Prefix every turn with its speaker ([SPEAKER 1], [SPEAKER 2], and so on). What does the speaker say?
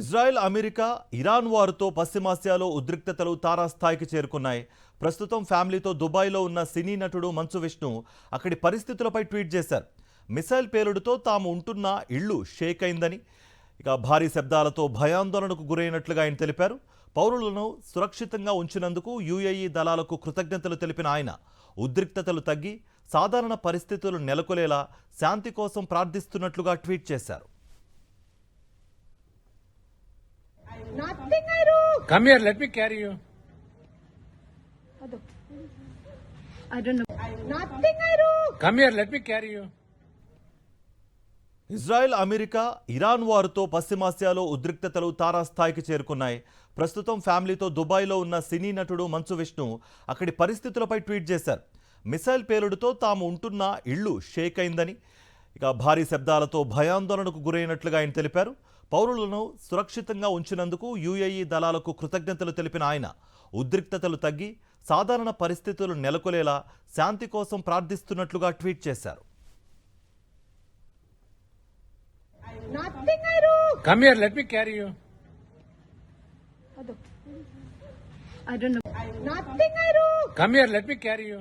[SPEAKER 1] Israel, America, Iran వారుతో పశ్చిమాసియాలో ఉద్రిక్తతలు తారాస్థాయికి చేరుకున్నాయి. ప్రస్తుతం ఫ్యామిలీతో దుబాయ్లో ఉన్న సినీ నటుడు మంచు విష్ణు అక్కడి పరిస్థితులపై ట్వీట్ చేశారు. మిసైల్ పేలుడుతో తాము ఉంటున్న ఇళ్లు షేక్ అయిందని, భారీ శబ్దాలతో భయాందోళనకు గురైనట్లుగా ఆయన తెలిపారు. పౌరులను సురక్షితంగా ఉంచినందుకు యుఏఈ దళాలకు కృతజ్ఞతలు తెలిపిన ఆయన ఉద్రిక్తతలు తగ్గి సాధారణ పరిస్థితులు నెలకొలేలా శాంతి కోసం ప్రార్థిస్తున్నట్లుగా ట్వీట్ చేశారు.
[SPEAKER 2] Nothing I do.
[SPEAKER 3] Come here, let me carry you.
[SPEAKER 2] I don't know. Nothing I do.
[SPEAKER 3] Come here, let me carry you.
[SPEAKER 1] Israel, America, Iran వారుతో పశ్చిమాసియాలో ఉద్రిక్తతలు తారాస్థాయికి చేరుకున్నాయి. ప్రస్తుతం ఫ్యామిలీతో దుబాయ్లో ఉన్న సినీ నటుడు మంచు విష్ణు అక్కడి పరిస్థితులపై ట్వీట్ చేశారు. మిసైల్ పేలుడుతో తాము ఉంటున్న ఇళ్లు షేక్ అయిందని, భారీ శబ్దాలతో భయాందోళనకు గురైనట్లుగా ఆయన తెలిపారు. పౌరులను సురక్షితంగా ఉంచినందుకు యుఏఈ దళాలకు కృతజ్ఞతలు తెలిపిన ఆయన ఉద్రిక్తతలు తగ్గి సాధారణ పరిస్థితులు నెలకొలేలా శాంతి కోసం ప్రార్థిస్తున్నట్లుగా ట్వీట్ చేశారు.
[SPEAKER 2] Nothing I do.
[SPEAKER 3] Come here, let me carry you.
[SPEAKER 2] I don't know. Nothing I do.
[SPEAKER 3] Come here, let me carry you.